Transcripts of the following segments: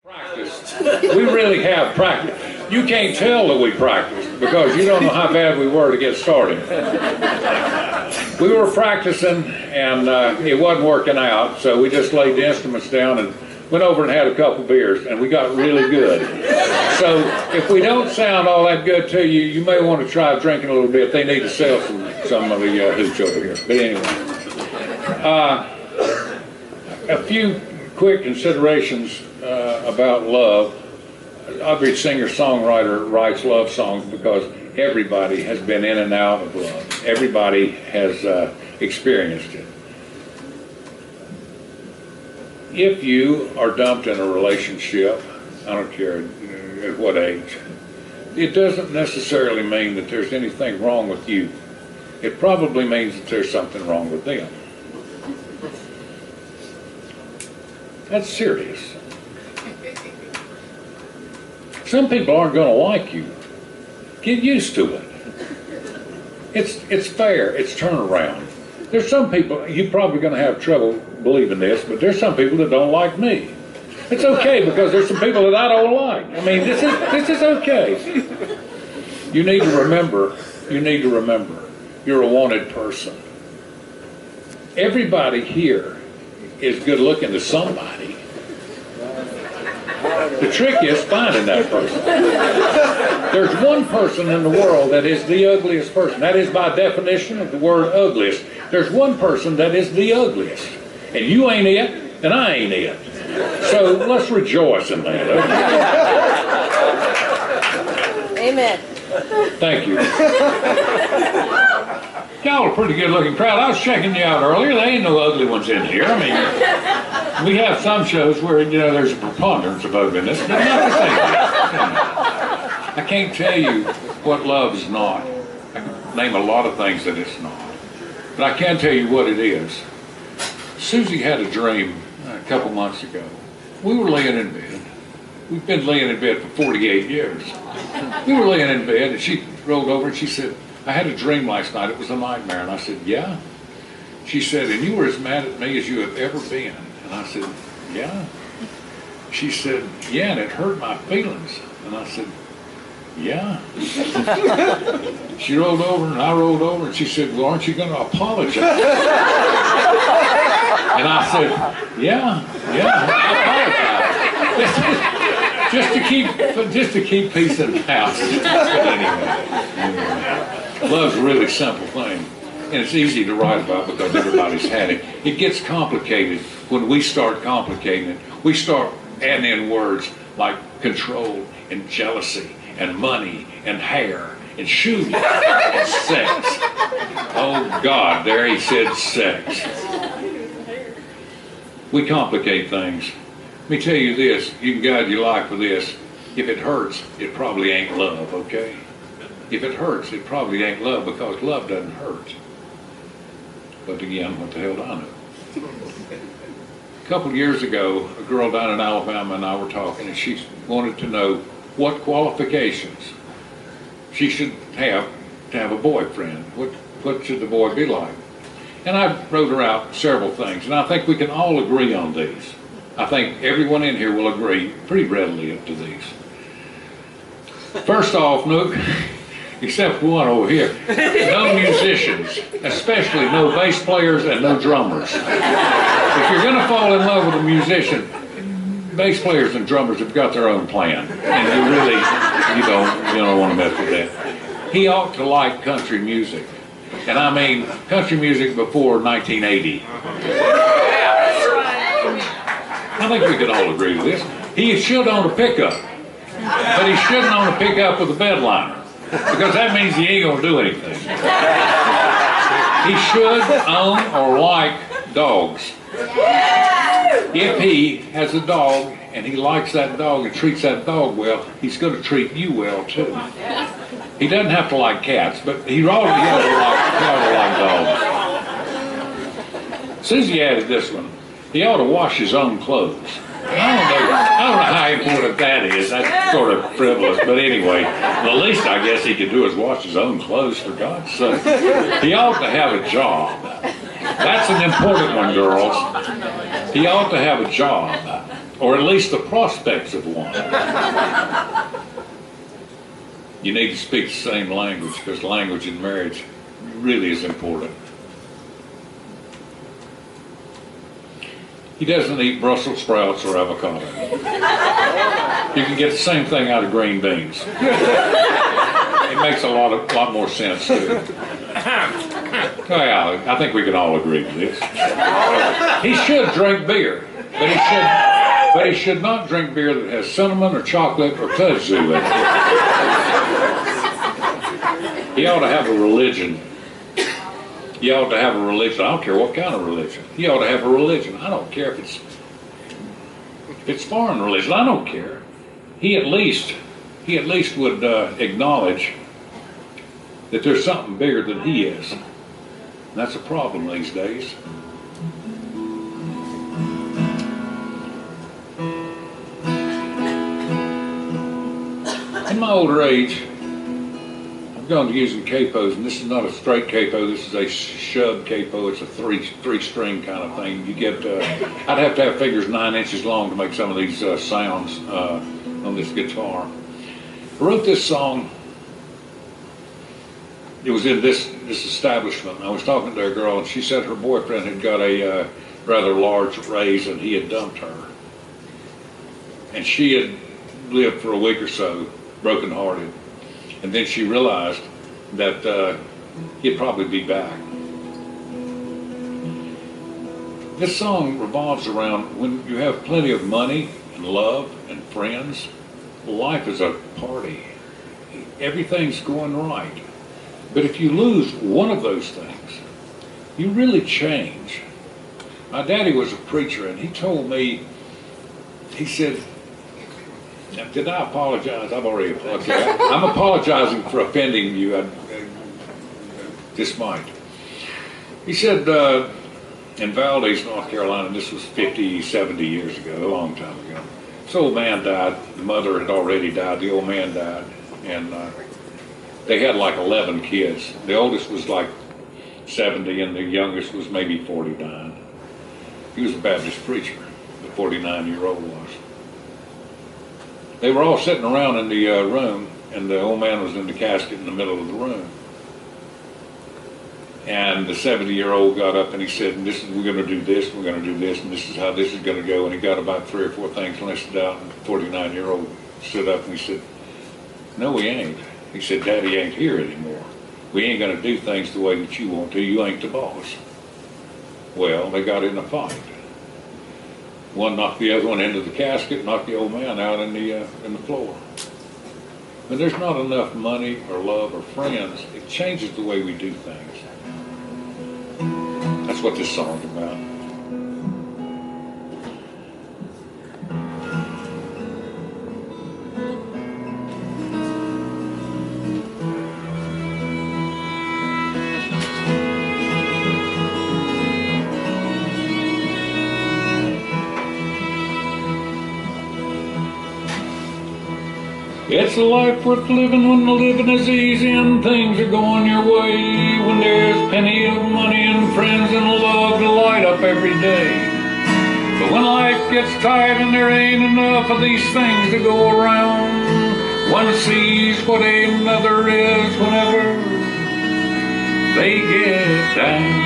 Practiced. We really have practiced. You can't tell that we practiced because you don't know how bad we were to get started. We were practicing and it wasn't working out, so we just laid the instruments down and went over and had a couple beers, and we got really good. So if we don't sound all that good to you, you may want to try drinking a little bit. They need to sell some of the hooch over here. But anyway, a few quick considerations about love. Every singer-songwriter writes love songs because everybody has been in and out of love. Everybody has experienced it. If you are dumped in a relationship, I don't care at what age, it doesn't necessarily mean that there's anything wrong with you. It probably means that there's something wrong with them. That's serious. Some people aren't going to like you. Get used to it. It's fair. It's turnaround. There's some people, you're probably going to have trouble believing this, but there's some people that don't like me. It's okay because there's some people that I don't like. I mean, this is okay. You need to remember, you're a wanted person. Everybody here is good looking to somebody. The trick is finding that person. There's one person in the world that is the ugliest person. That is by definition of the word ugliest. There's one person that is the ugliest. And you ain't it, and I ain't it. So let's rejoice in that. Okay? Amen. Thank you. Y'all are a pretty good looking crowd. I was checking you out earlier. There ain't no ugly ones in here. I mean, we have some shows where, you know, there's a preponderance of ugliness, but not the same. I can't tell you what love is not. I can name a lot of things that it's not. But I can tell you what it is. Susie had a dream a couple months ago. We were laying in bed. We've been laying in bed for 48 years. We were laying in bed, and she rolled over and she said, I had a dream last night. It was a nightmare. And I said, yeah? She said, and you were as mad at me as you have ever been. And I said, yeah? She said, yeah, and it hurt my feelings. And I said, yeah? She rolled over and I rolled over and she said, well, aren't you going to apologize? And I said, yeah, I apologize. Just to keep peace in the house. But anyway, love's a really simple thing. And it's easy to write about because everybody's had it. It gets complicated when we start complicating it. We start adding in words like control and jealousy and money and hair and shoes and sex. Oh God, there he said sex. We complicate things. Let me tell you this, you can guide your life with this. If it hurts, it probably ain't love, okay? If it hurts, it probably ain't love because love doesn't hurt. But again, what the hell do I know? A couple of years ago, a girl down in Alabama and I were talking, and she wanted to know what qualifications she should have to have a boyfriend. What should the boy be like? And I wrote her out several things, and I think we can all agree on these. I think everyone in here will agree pretty readily to these. First off, Nook, except one over here, no musicians, especially no bass players and no drummers. If you're going to fall in love with a musician, bass players and drummers have got their own plan, and you don't want to mess with that. He ought to like country music, and I mean country music before 1980. I think we could all agree with this. He should own a pickup, but he shouldn't own a pickup with a bed liner, because that means he ain't gonna do anything. He should own or like dogs. If he has a dog and he likes that dog and treats that dog well, he's going to treat you well too. He doesn't have to like cats, but he ought to like dogs. Susie added this one. He ought to wash his own clothes. I don't know how important that is. That's sort of frivolous, but anyway, the least I guess he could do is wash his own clothes, for God's sake. He ought to have a job. That's an important one, girls. He ought to have a job. or at least the prospects of one. You need to speak the same language, because language in marriage really is important. He doesn't eat Brussels sprouts or avocado. You can get the same thing out of green beans. It makes a lot more sense too. Well, I think we can all agree to this. He should drink beer, but he should not drink beer that has cinnamon or chocolate or kudzu in it. He ought to have a religion. He ought to have a religion. I don't care what kind of religion. He ought to have a religion. I don't care if it's foreign religion. I don't care. He at least would acknowledge that there's something bigger than he is. And that's a problem these days. In my older age, I've gone to using capos, and this is not a straight capo. This is a shove capo. It's a three-string kind of thing. You get, I'd have to have fingers 9 inches long to make some of these sounds on this guitar. I wrote this song. It was in this establishment. I was talking to a girl, and she said her boyfriend had got a rather large raise, and he had dumped her. And she had lived for a week or so, brokenhearted. And then she realized that he'd probably be back. This song revolves around when you have plenty of money and love and friends, life is a party. Everything's going right. But if you lose one of those things, you really change. My daddy was a preacher, and he told me, he said, did I apologize? I've already apologized. I'm apologizing for offending you. This might. He said in Valdez, North Carolina, this was 50, 70 years ago, a long time ago. This old man died. The mother had already died. The old man died. And they had like 11 kids. The oldest was like 70, and the youngest was maybe 49. He was a Baptist preacher, the 49-year-old was. They were all sitting around in the room, and the old man was in the casket in the middle of the room. And the 70-year-old got up and he said, we're going to do this, we're going to do this, and this is how this is going to go. And he got about 3 or 4 things listed out, and the 49-year-old stood up and he said, no, we ain't. He said, Daddy ain't here anymore. We ain't going to do things the way that you want to. You ain't the boss. Well, they got in a fight. One knocked the other one into the casket, knocked the old man out in the floor. When there's not enough money or love or friends, it changes the way we do things. That's what this song's about. It's a life worth living when the living is easy and things are going your way. When there's plenty of money and friends and love to light up every day. But when life gets tight and there ain't enough of these things to go around, one sees what another is whenever they get down.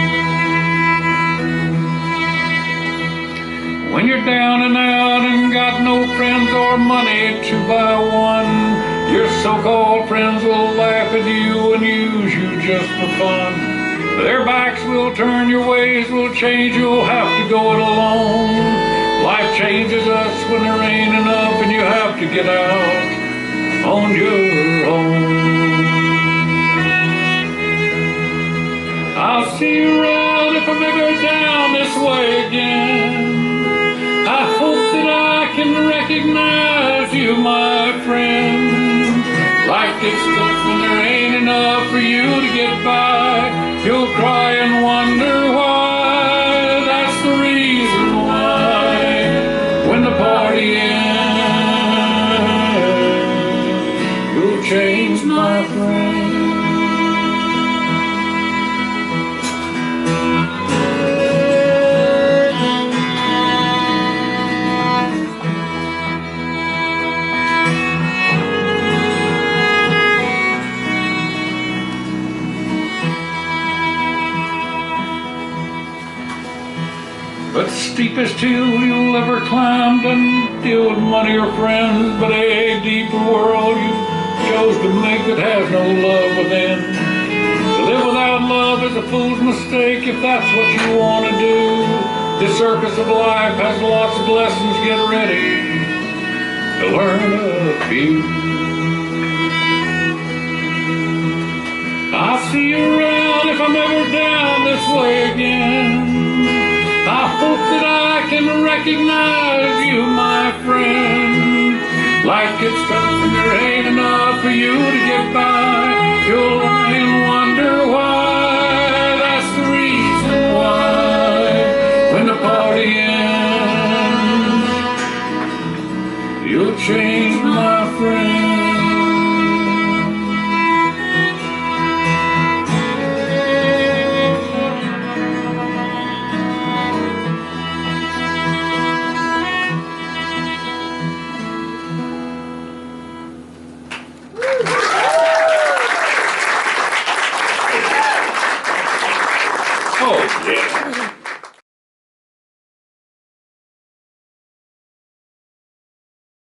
When you're down and out and got no friends or money to buy one, your so-called friends will laugh at you and use you just for fun. Their backs will turn, your ways will change, you'll have to go it alone. Life changes us when there ain't enough and you have to get out on your own. I'll see you around if I'm ever down this way again. I hope that I can recognize you, my friend. Life gets tough when there ain't enough for you to get by. You'll cry and wonder why. That's the reason why. When the party ends, you'll change, my friend. But the steepest hill you'll ever climb doesn't deal with money or friends, but a deeper world you chose to make that has no love within. To live without love is a fool's mistake if that's what you want to do. This circus of life has lots of lessons. Get ready to learn a few. I'll see you around if I'm ever down this way again. I hope that I can recognize you, my friend. Life gets tough and there ain't enough for you to get by. You'll lie and wonder why. That's the reason why. When the party ends, you'll change, my friend. Oh, yeah.